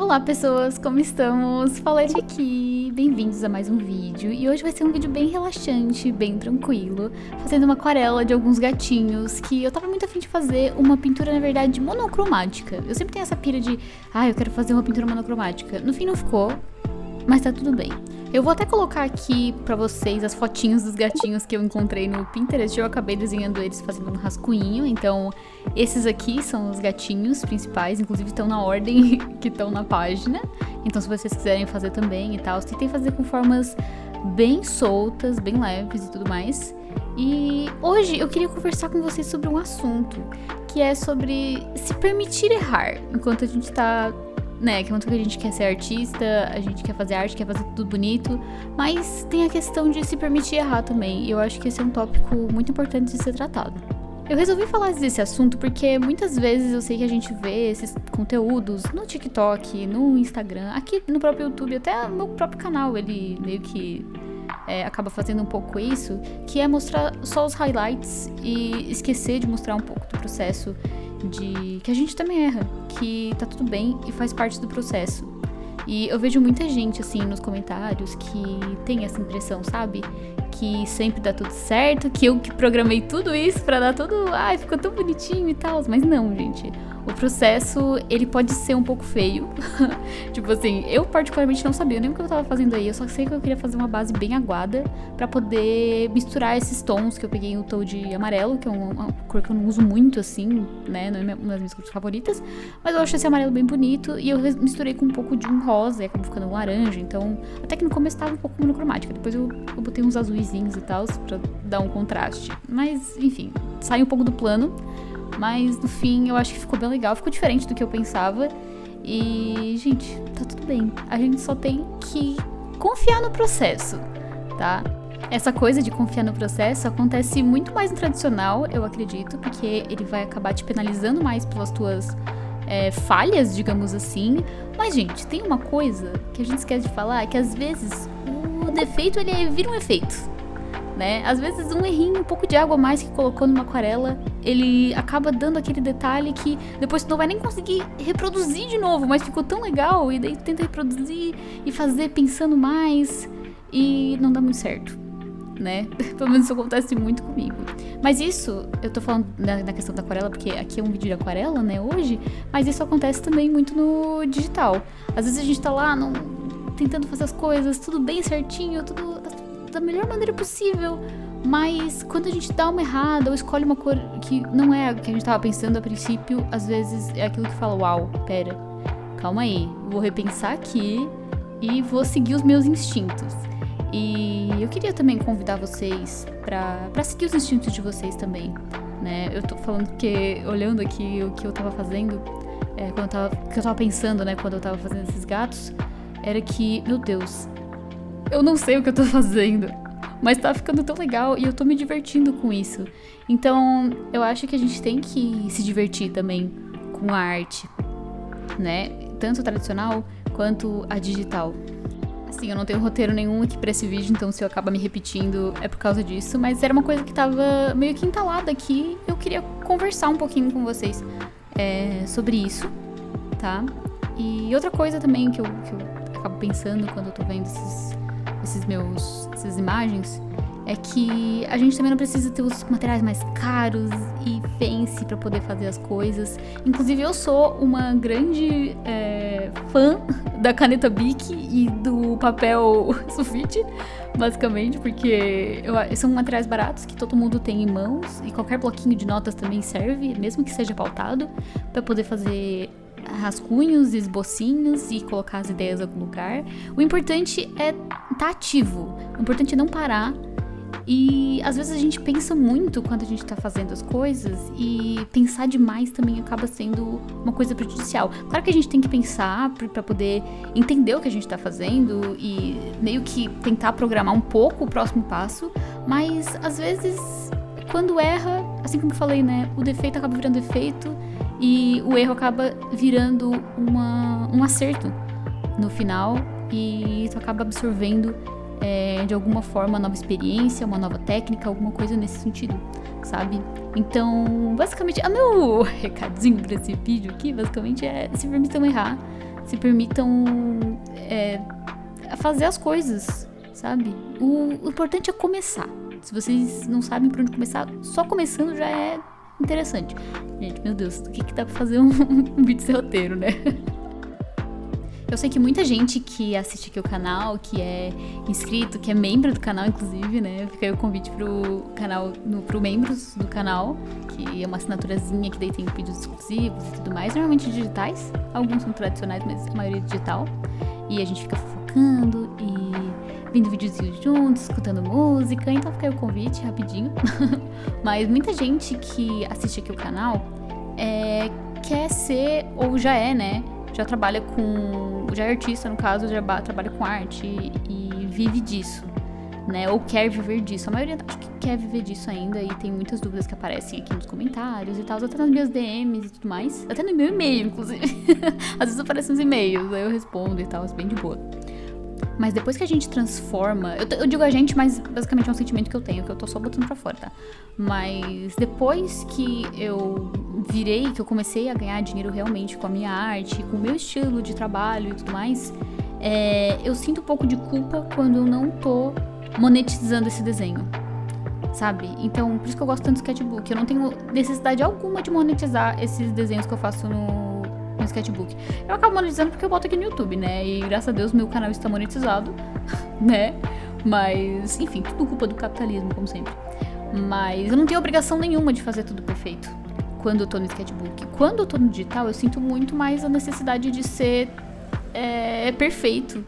Olá pessoas, como estamos? Falete aqui, bem-vindos a mais um vídeo. E hoje vai ser um vídeo bem relaxante, bem tranquilo, fazendo uma aquarela de alguns gatinhos que eu tava muito afim de fazer uma pintura, na verdade, monocromática. Eu sempre tenho essa pira de, eu quero fazer uma pintura monocromática. No fim não ficou, mas tá tudo bem. Eu vou até colocar aqui pra vocês as fotinhos dos gatinhos que eu encontrei no Pinterest. Eu acabei desenhando eles fazendo um rascunho, então esses aqui são os gatinhos principais, inclusive estão na ordem que estão na página. Então se vocês quiserem fazer também e tal, tentem fazer com formas bem soltas, bem leves e tudo mais. E hoje eu queria conversar com vocês sobre um assunto, que é sobre se permitir errar enquanto a gente tá... que a gente quer ser artista, a gente quer fazer arte, quer fazer tudo bonito, mas tem a questão de se permitir errar também, e eu acho que esse é um tópico muito importante de ser tratado. Eu resolvi falar desse assunto porque muitas vezes eu sei que a gente vê esses conteúdos no TikTok, no Instagram, aqui no próprio YouTube, até no meu próprio canal, ele meio que acaba fazendo um pouco isso, que é mostrar só os highlights e esquecer de mostrar um pouco do processo, de que a gente também erra, que tá tudo bem e faz parte do processo. E eu vejo muita gente, assim, nos comentários que tem essa impressão, sabe? Que sempre dá tudo certo, que eu que programei tudo isso pra dar tudo... ficou tão bonitinho e tal. Mas não, gente. O processo, ele pode ser um pouco feio. Tipo assim, eu particularmente não sabia nem o que eu tava fazendo aí. Eu só sei que eu queria fazer uma base bem aguada pra poder misturar esses tons que eu peguei o tom de amarelo, que é uma cor que eu não uso muito, assim, né? Não é uma das minhas cores favoritas. Mas eu acho esse amarelo bem bonito e eu misturei com um pouco de um rosa e acabou ficando um laranja. Então, até que no começo tava um pouco monocromática. Depois eu botei uns azuizinhos e tal pra dar um contraste. Mas, enfim, sai um pouco do plano. Mas no fim eu acho que ficou bem legal, ficou diferente do que eu pensava. E, gente, tá tudo bem. A gente só tem que confiar no processo, tá? Essa coisa de confiar no processo acontece muito mais no tradicional, eu acredito, porque ele vai acabar te penalizando mais pelas tuas falhas, digamos assim. Mas, gente, tem uma coisa que a gente esquece de falar, que às vezes o defeito ele vira um efeito. Né? Às vezes um errinho, um pouco de água a mais que colocou numa aquarela, ele acaba dando aquele detalhe que depois tu não vai nem conseguir reproduzir de novo, mas ficou tão legal, e daí tu tenta reproduzir e fazer pensando mais, e não dá muito certo, né? Pelo menos isso acontece muito comigo. Mas isso, eu tô falando na questão da aquarela, porque aqui é um vídeo de aquarela, né, hoje, mas isso acontece também muito no digital. Às vezes a gente tá lá tentando fazer as coisas, tudo bem certinho, tudo da melhor maneira possível, mas quando a gente dá uma errada ou escolhe uma cor que não é a que a gente tava pensando a princípio, às vezes é aquilo que fala, uau, pera, calma aí, vou repensar aqui e vou seguir os meus instintos. E eu queria também convidar vocês pra seguir os instintos de vocês também, né? Eu tô falando que, olhando aqui o que eu tava fazendo, o que eu tava pensando, né, quando eu tava fazendo esses gatos, era que, meu Deus, eu não sei o que eu tô fazendo, mas tá ficando tão legal e eu tô me divertindo com isso. Então, eu acho que a gente tem que se divertir também com a arte, né? Tanto a tradicional quanto a digital. Assim, eu não tenho roteiro nenhum aqui pra esse vídeo, então se eu acabar me repetindo é por causa disso, mas era uma coisa que tava meio que entalada aqui. Eu queria conversar um pouquinho com vocês sobre isso, tá? E outra coisa também que eu acabo pensando quando eu tô vendo essas imagens, é que a gente também não precisa ter os materiais mais caros e fancy pra poder fazer as coisas. Inclusive eu sou uma grande fã da caneta Bic e do papel sulfite, basicamente, porque são materiais baratos que todo mundo tem em mãos e qualquer bloquinho de notas também serve, mesmo que seja pautado, pra poder fazer rascunhos, esbocinhos e colocar as ideias em algum lugar. O importante é estar ativo, o importante é não parar. E às vezes a gente pensa muito quando a gente tá fazendo as coisas, e pensar demais também acaba sendo uma coisa prejudicial. Claro que a gente tem que pensar pra poder entender o que a gente tá fazendo e meio que tentar programar um pouco o próximo passo, mas às vezes quando erra, assim como eu falei, né, o defeito acaba virando efeito e o erro acaba virando um acerto no final, e tu acaba absorvendo de alguma forma uma nova experiência, uma nova técnica, alguma coisa nesse sentido, sabe? Então, basicamente, o meu recadinho pra esse vídeo aqui, basicamente, é se permitam errar, se permitam fazer as coisas, sabe? O importante é começar. Se vocês não sabem por onde começar, só começando já é interessante. Gente, meu Deus, o que dá pra fazer um vídeo sem roteiro, né? Eu sei que muita gente que assiste aqui o canal, que é inscrito, que é membro do canal, inclusive, né? Fica aí o convite pro canal, pro membros do canal, que é uma assinaturazinha que daí tem vídeos exclusivos e tudo mais, normalmente digitais. Alguns são tradicionais, mas a maioria é digital. E a gente fica fofocando e vendo videozinhos juntos, escutando música. Então fica aí o convite, rapidinho. Mas muita gente que assiste aqui o canal quer ser, ou já é, né? Já trabalha já é artista, no caso, já trabalha com arte e vive disso, né? Ou quer viver disso. A maioria acho que quer viver disso ainda e tem muitas dúvidas que aparecem aqui nos comentários e tal, até nas minhas DMs e tudo mais. Até no meu e-mail, inclusive. Às vezes aparecem uns e-mails, aí eu respondo e tal, bem de boa. Mas depois que a gente transforma... Eu digo a gente, mas basicamente é um sentimento que eu tenho, que eu tô só botando pra fora, tá? Mas depois que eu virei, que eu comecei a ganhar dinheiro realmente com a minha arte, com o meu estilo de trabalho e tudo mais, eu sinto um pouco de culpa quando eu não tô monetizando esse desenho, sabe? Então, por isso que eu gosto tanto do sketchbook. Eu não tenho necessidade alguma de monetizar esses desenhos que eu faço no sketchbook. Eu acabo monetizando porque eu boto aqui no YouTube, né? E graças a Deus meu canal está monetizado, né? Mas, enfim, tudo culpa do capitalismo, como sempre. Mas eu não tenho obrigação nenhuma de fazer tudo perfeito quando eu tô no sketchbook. Quando eu tô no digital, eu sinto muito mais a necessidade de ser perfeito.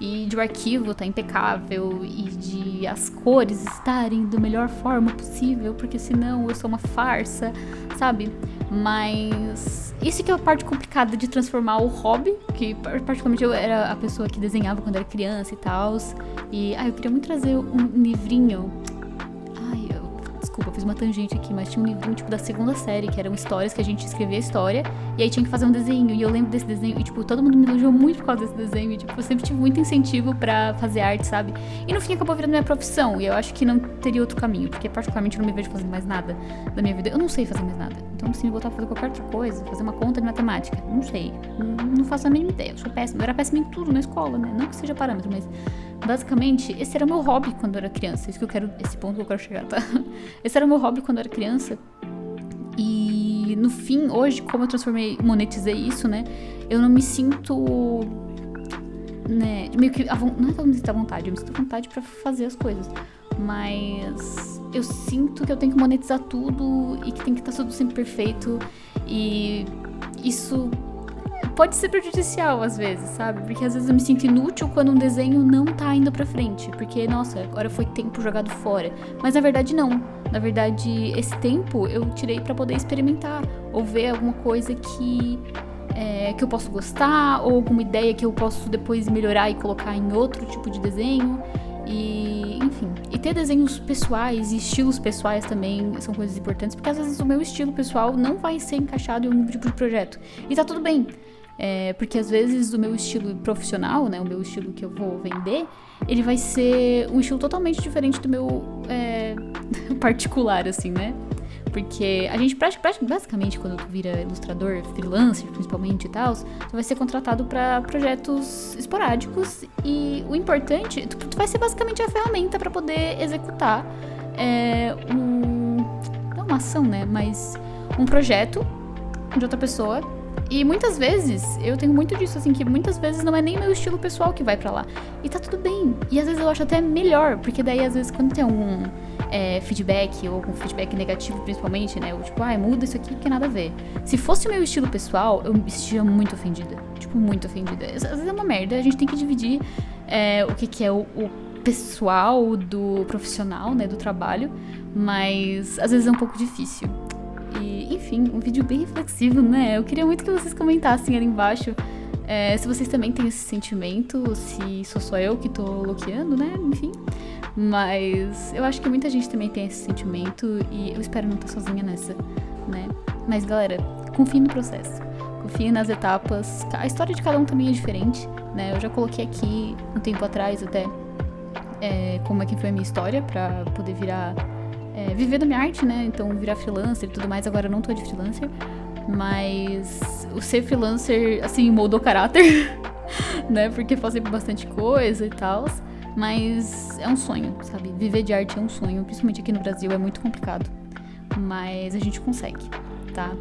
E de o arquivo estar impecável e de as cores estarem da melhor forma possível, porque senão eu sou uma farsa, sabe? Mas isso que é a parte complicada de transformar o hobby, que particularmente eu era a pessoa que desenhava quando era criança e tal. E eu queria muito trazer um livrinho. Desculpa, eu fiz uma tangente aqui, mas tinha um livrinho, tipo, da segunda série, que eram histórias, que a gente escrevia a história, e aí tinha que fazer um desenho, e eu lembro desse desenho, e, tipo, todo mundo me elogiou muito por causa desse desenho, e, tipo, eu sempre tive muito incentivo pra fazer arte, sabe? E no fim acabou virando minha profissão, e eu acho que não teria outro caminho, porque particularmente eu não me vejo fazendo mais nada da minha vida. Eu não sei fazer mais nada. Então, se me botar a fazer qualquer outra coisa, fazer uma conta de matemática, não sei. Não faço a mínima ideia, eu sou péssima. Eu era péssima em tudo na escola, né? Não que seja parâmetro, mas... basicamente, esse era o meu hobby quando eu era criança. Esse ponto que eu quero chegar, tá? Esse era o meu hobby quando eu era criança. E no fim, hoje, como eu monetizei isso, né? Eu não me sinto... né? Meio que... não é que eu me sinto à vontade, eu me sinto à vontade pra fazer as coisas. Mas eu sinto que eu tenho que monetizar tudo e que tem que estar tudo sempre perfeito. E isso... pode ser prejudicial às vezes, sabe? Porque às vezes eu me sinto inútil quando um desenho não tá indo pra frente. Porque, nossa, agora foi tempo jogado fora. Mas na verdade não. Na verdade, esse tempo eu tirei pra poder experimentar. Ou ver alguma coisa que eu posso gostar. Ou alguma ideia que eu posso depois melhorar e colocar em outro tipo de desenho. E, enfim. E ter desenhos pessoais e estilos pessoais também são coisas importantes. Porque às vezes o meu estilo pessoal não vai ser encaixado em algum tipo de projeto. E tá tudo bem. Porque às vezes o meu estilo profissional, né, o meu estilo que eu vou vender, ele vai ser um estilo totalmente diferente do meu particular, assim, né? Porque a gente basicamente, quando tu vira ilustrador, freelancer principalmente e tal, tu vai ser contratado para projetos esporádicos e o importante, tu vai ser basicamente a ferramenta para poder executar não uma ação, né, mas um projeto de outra pessoa. E muitas vezes, eu tenho muito disso, assim, que muitas vezes não é nem meu estilo pessoal que vai pra lá. E tá tudo bem. E às vezes eu acho até melhor, porque daí às vezes quando tem algum feedback, ou algum feedback negativo principalmente, né, ou tipo, muda isso aqui porque nada a ver. Se fosse o meu estilo pessoal, eu me sentia muito ofendida. Tipo, muito ofendida. Às vezes é uma merda, a gente tem que dividir o que é o pessoal do profissional, né, do trabalho, mas às vezes é um pouco difícil. E, enfim, um vídeo bem reflexivo, né? Eu queria muito que vocês comentassem ali embaixo se vocês também têm esse sentimento, se sou só eu que tô loqueando, né? Enfim. Mas eu acho que muita gente também tem esse sentimento e eu espero não estar sozinha nessa, né? Mas, galera, confie no processo. Confie nas etapas. A história de cada um também é diferente, né? Eu já coloquei aqui um tempo atrás até como é que foi a minha história pra poder viver da minha arte, né? Então virar freelancer e tudo mais. Agora eu não tô de freelancer, Mas o ser freelancer, assim, moldou caráter, né? Porque passei por bastante coisa e tal. Mas é um sonho, sabe? Viver de arte é um sonho, principalmente aqui no Brasil, é muito complicado. Mas a gente consegue, tá?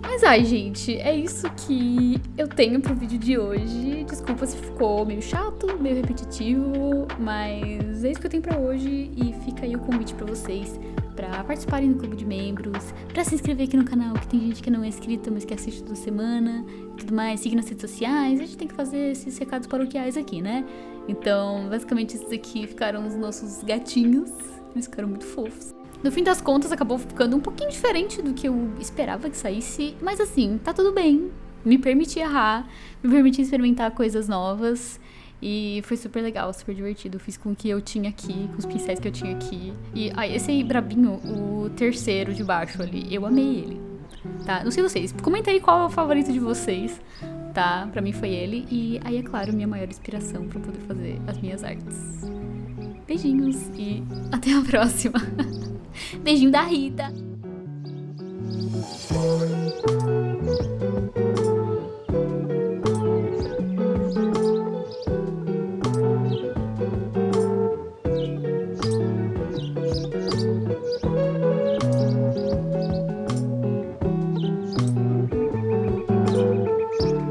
Mas ai, gente, é isso que eu tenho pro vídeo de hoje. Desculpa se ficou meio chato, meio repetitivo, mas é isso que eu tenho pra hoje. E fica aí o convite pra vocês pra participarem do clube de membros, pra se inscrever aqui no canal, que tem gente que não é inscrita, mas que assiste toda semana e tudo mais, seguir nas redes sociais. A gente tem que fazer esses recados paroquiais aqui, né? Então, basicamente, esses aqui ficaram os nossos gatinhos. Eles ficaram muito fofos. No fim das contas, acabou ficando um pouquinho diferente do que eu esperava que saísse. Mas assim, tá tudo bem. Me permiti errar, me permiti experimentar coisas novas. E foi super legal, super divertido. Fiz com o que eu tinha aqui, com os pincéis que eu tinha aqui. E esse aí, brabinho, o terceiro de baixo ali, eu amei ele. Tá? Não sei vocês, comenta aí qual é o favorito de vocês. Tá? Pra mim foi ele. E aí, é claro, minha maior inspiração pra poder fazer as minhas artes. Beijinhos e até a próxima. Beijinho da Rita.